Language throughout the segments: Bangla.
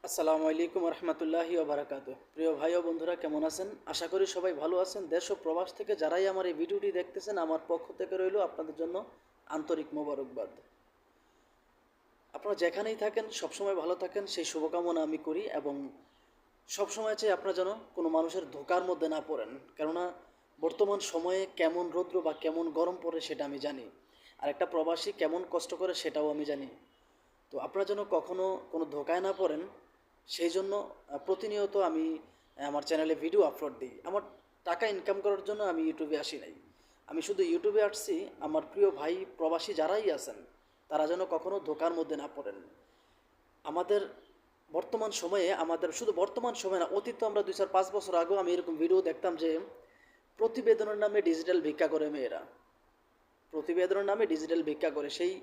আসসালামু আলাইকুম রহমতুল্লাহি ওবরাকাতু। প্রিয় ভাই ও বন্ধুরা, কেমন আছেন? আশা করি সবাই ভালো আছেন। দেশ ও প্রবাস থেকে যারাই আমার এই ভিডিওটি দেখতেছেন, আমার পক্ষ থেকে রইল আপনাদের জন্য আন্তরিক মোবারকবাদ। আপনারা যেখানেই থাকেন সবসময় ভালো থাকেন, সেই শুভকামনা আমি করি এবং সবসময় চাই আপনারা যেন কোনো মানুষের ধোঁকার মধ্যে না পড়েন। কেননা বর্তমান সময়ে কেমন রৌদ্র বা কেমন গরম পড়ে সেটা আমি জানি, আর একটা প্রবাসী কেমন কষ্ট করে সেটাও আমি জানি। তো আপনারা যেন কখনো কোনো ধোঁকায় না পড়েন, সেই জন্য প্রতিনিয়ত আমি আমার চ্যানেলে ভিডিও আপলোড দিই। আমার টাকা ইনকাম করার জন্য আমি ইউটিউবে আসি নাই। আমি শুধু ইউটিউবে আসছি আমার প্রিয় ভাই প্রবাসী যারাই আছেন তারা যেন কখনো ধোঁকার মধ্যে না পড়েন। আমাদের বর্তমান সময়ে, আমাদের শুধু বর্তমান সময়ে না, অতীত আমরা 2-4-5 বছর আগেও আমি এরকম ভিডিও দেখতাম যে প্রতিবেদনের নামে ডিজিটাল ভিক্ষা করে মেয়েরা, প্রতিবেদনের নামে ডিজিটাল ভিক্ষা করে। সেই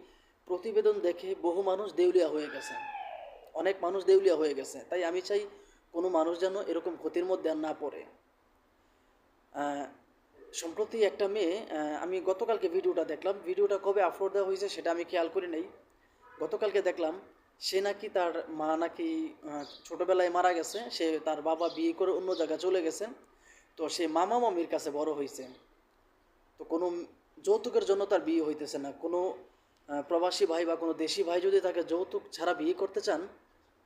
প্রতিবেদন দেখে বহু মানুষ দেউলিয়া হয়ে গেছে, অনেক মানুষ দেউলিয়া হয়ে গেছে। তাই আমি চাই কোনো মানুষ যেন এরকম ক্ষতির মধ্যে আর না পড়ে। সম্প্রতি একটা মেয়ে, আমি গতকালকে ভিডিওটা দেখলাম, ভিডিওটা কবে আপলোড দেওয়া হয়েছে সেটা আমি খেয়াল করি নাই। গতকালকে দেখলাম সে নাকি, তার মা নাকি ছোটোবেলায় মারা গেছে, সে তার বাবা বিয়ে করে অন্য জায়গায় চলে গেছে। তো সে মামা মামির কাছে বড় হয়েছে। তো কোনো যৌতুকের জন্য তার বিয়ে হইতেছে না। কোনো প্রবাসী ভাই বা কোনো দেশি ভাই যদি তাকে যৌতুক ছাড়া বিয়ে করতে চান,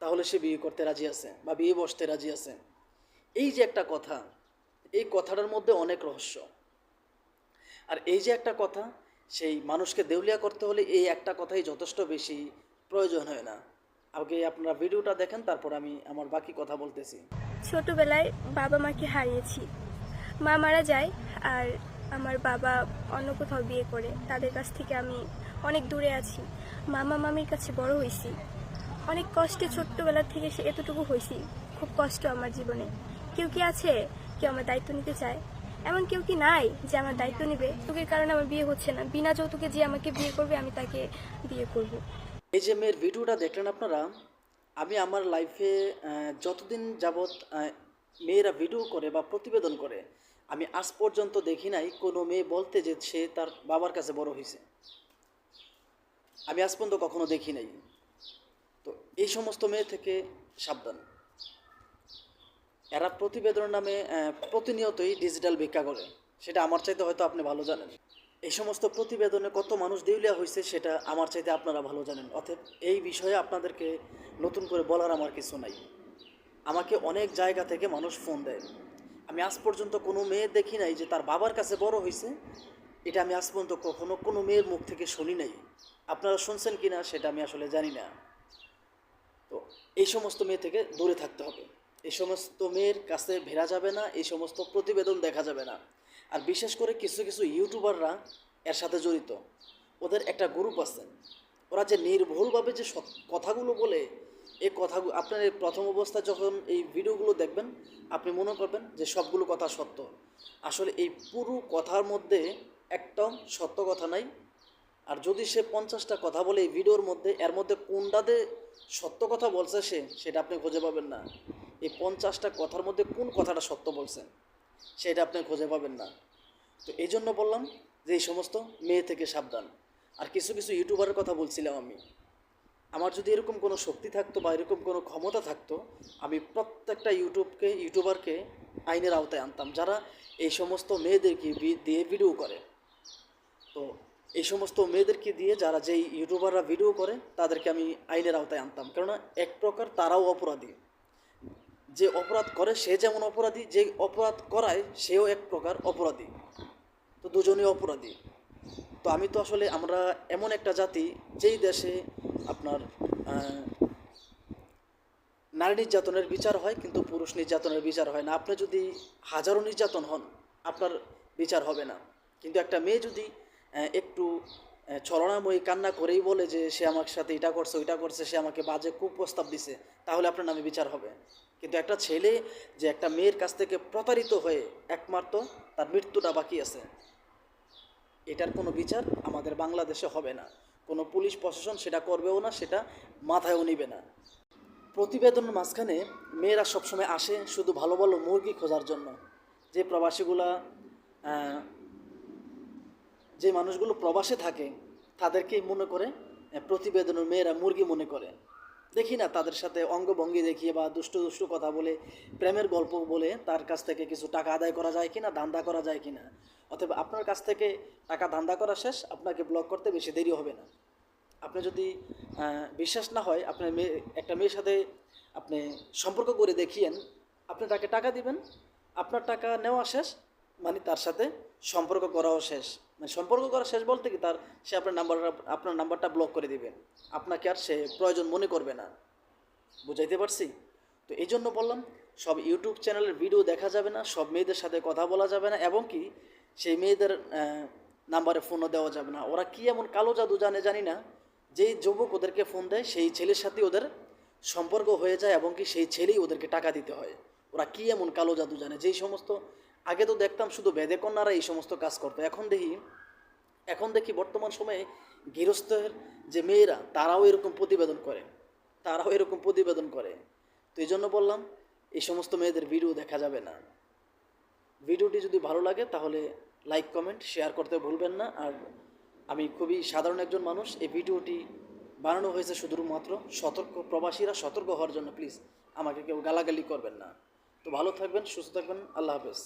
তাহলে সে বিয়ে করতে রাজি আছে বা বিয়ে বসতে রাজি আছে। এই যে একটা কথা, এই কথাটার মধ্যে অনেক রহস্য। আর এই যে একটা কথা, সেই মানুষকে দেউলিয়া করতে হলে এই একটা কথাই যথেষ্ট, বেশি প্রয়োজন হয় না। আগে আপনারা ভিডিওটা দেখেন, তারপর আমি আমার বাকি কথা বলতেছি। ছোটবেলায় বাবা মাকে হারিয়েছি। মা মারা যায় আর আমার বাবা অন্য কোথাও বিয়ে করে, তাদের কাছ থেকে আমি অনেক দূরে আছি। মামা মামির কাছে বড় হয়েছি, অনেক কষ্টে ছোট্টবেলা থেকে সে এতটুকু হয়েছি। খুব কষ্ট আমার জীবনে। কেউ কি আছে কেউ আমার দায়িত্ব নিতে চায়? এমন কেউ কি নাই যে আমার দায়িত্ব নেবে? যৌতুকের কারণে আমার বিয়ে হচ্ছে না, বিনা যৌতুকে যে আমাকে বিয়ে করবে আমি তাকে বিয়ে করব। এই যে মেয়ের ভিডিওটা দেখলেন আপনারা, আমি আমার লাইফে যতদিন যাবৎ মেয়েরা ভিডিও করে বা প্রতিবেদন করে, আমি আজ পর্যন্ত দেখি নাই কোনো মেয়ে বলতে যে সে তার বাবার কাছে বড় হয়েছে। আমি আজ পর্যন্ত কখনো দেখি নাই। তো এই সমস্ত মেয়ে থেকে সাবধান। এরা প্রতিবেদনের নামে প্রতিনিয়তই ডিজিটাল ভিক্ষা করে, সেটা আমার চাইতে হয়তো আপনি ভালো জানেন। এই সমস্ত প্রতিবেদনে কত মানুষ দেউলিয়া হয়েছে সেটা আমার চাইতে আপনারা ভালো জানেন। অতএব এই বিষয়ে আপনাদেরকে নতুন করে বলার আমার কিছু নাই। আমাকে অনেক জায়গা থেকে মানুষ ফোন দেয়। আমি আজ পর্যন্ত কোনো মেয়ে দেখি নাই যে তার বাবার কাছে বড় হয়েছে। এটা আমি আজ পর্যন্ত কখনো কোনো মেয়ের মুখ থেকে শুনি নাই। আপনারা শুনছেন কি না সেটা আমি আসলে জানি না। তো এই সমস্ত মেয়ে থেকে দূরে থাকতে হবে। এই সমস্ত মেয়ের কাছে ভেড়া যাবে না, এই সমস্ত প্রতিবেদন দেখা যাবে না। আর বিশেষ করে কিছু কিছু ইউটিউবাররা এর সাথে জড়িত। ওদের একটা গ্রুপ আছে, ওরা যে নির্ভুলভাবে যে কথাগুলো বলে, এই কথাগুলো আপনার এই প্রথম অবস্থায় যখন এই ভিডিওগুলো দেখবেন, আপনি মনে করবেন যে সবগুলো কথা সত্য। আসলে এই পুরো কথার মধ্যে একদম সত্য কথা নাই। আর যদি সে 50টা কথা বলে এই ভিডিওর মধ্যে, এর মধ্যে কোনটাতে সত্য কথা বলছে সেটা আপনি খুঁজে পাবেন না। এই 50টা কথার মধ্যে কোন কথাটা সত্য বলছে সেটা আপনি খুঁজে পাবেন না। তো এই জন্য বললাম যে এই সমস্ত মেয়ে থেকে সাবধান। আর কিছু কিছু ইউটিউবারের কথা বলছিলাম আমি। আমার যদি এরকম কোনো শক্তি থাকতো বা এরকম কোনো ক্ষমতা থাকতো, আমি প্রত্যেকটা ইউটিউবারকে আইনের আওতায় আনতাম, যারা এই সমস্ত মেয়েদেরকে দিয়ে ভিডিও করে। তো এই সমস্ত মেয়েদেরকে দিয়ে যারা যেই ইউটিউবাররা ভিডিও করে তাদেরকে আমি আইনের আওতায় আনতাম। কেননা এক প্রকার তারাও অপরাধী। যে অপরাধ করে সে যেমন অপরাধী, যে অপরাধ করায় সেও এক প্রকার অপরাধী। তো দুজনেই অপরাধী। তো আমি তো আসলে, আমরা এমন একটা জাতি যেই দেশে আপনার নারী নির্যাতনের বিচার হয় কিন্তু পুরুষ নির্যাতনের বিচার হয় না। আপনি যদি হাজারো নির্যাতন হন, আপনার বিচার হবে না। কিন্তু একটা মেয়ে যদি একটু ছলনাময়ী কান্না করেই বলে যে সে আমার সাথে এটা করছে ওইটা করছে, সে আমাকে বাজে কুপ্রস্তাব দিছে, তাহলে আপনার নামে বিচার হবে। কিন্তু একটা ছেলে যে একটা মেয়ের কাছ থেকে প্রতারিত হয়ে একমাত্র তার মৃত্যুটা বাকি আছে, এটার কোনো বিচার আমাদের বাংলাদেশে হবে না। কোনো পুলিশ প্রশাসন সেটা করবেও না, সেটা মাথায়ও নিবে না। প্রতিবেদনের মাঝখানে মেয়েরা সবসময় আসে শুধু ভালো ভালো মুরগি খোঁজার জন্য। যে প্রবাসীগুলা, যে মানুষগুলো প্রবাসে থাকে তাদেরকেই মনে করে প্রতিবেদনের মেয়েরা মুরগি মনে করে। দেখি না তাদের সাথে অঙ্গভঙ্গি দেখিয়ে বা দুষ্টু দুষ্টু কথা বলে প্রেমের গল্প বলে তার কাছ থেকে কিছু টাকা আদায় করা যায় কিনা, ধান্দা করা যায় কিনা। অথবা আপনার কাছ থেকে টাকা ধান্দা করা শেষ, আপনাকে ব্লক করতে বেশি দেরি হবে না। আপনি যদি বিশ্বাস না হয়, আপনার একটা মেয়ের সাথে আপনি সম্পর্ক করে দেখিয়েন, আপনি তাকে টাকা দিবেন, আপনার টাকা নেওয়া শেষ, মানে তার সাথে সম্পর্ক করাও শেষ। মানে সম্পর্ক করা শেষ বলতে কি, সে আপনার নাম্বারটা ব্লক করে দিবে, আপনাকে আর সে প্রয়োজন মনে করবে না। বুঝাইতে পারছি? তো এই জন্য বললাম, সব ইউটিউব চ্যানেলের ভিডিও দেখা যাবে না, সব মেয়েদের সাথে কথা বলা যাবে না, এবং কি সেই মেয়েদের নাম্বারে ফোনও দেওয়া যাবে না। ওরা কি এমন কালো জাদু জানি না, যেই যুবক ওদেরকে ফোন দেয় সেই ছেলের সাথে ওদের সম্পর্ক হয়ে যায়, এবং কি সেই ছেলেই ওদেরকে টাকা দিতে হয়। ওরা কি এমন কালো জাদু জানে, যেই সমস্ত আগে তো দেখতাম শুধু বেদে কন্যারা এই সমস্ত কাজ করতো, এখন দেখি বর্তমান সময়ে গৃহস্থের যে মেয়েরা তারাও এরকম প্রতিবেদন করে। তো এই জন্য বললাম, এই সমস্ত মেয়েদের ভিডিও দেখা যাবে না। ভিডিওটি যদি ভালো লাগে তাহলে লাইক, কমেন্ট, শেয়ার করতে ভুলবেন না। আর আমি খুবই সাধারণ একজন মানুষ, এই ভিডিওটি বানানো হয়েছে শুধুমাত্র প্রবাসীরা সতর্ক হওয়ার জন্য। প্লিজ আমাকে কেউ গালাগালি করবেন না। তো ভালো থাকবেন, সুস্থ থাকবেন, আল্লাহ হাফেজ।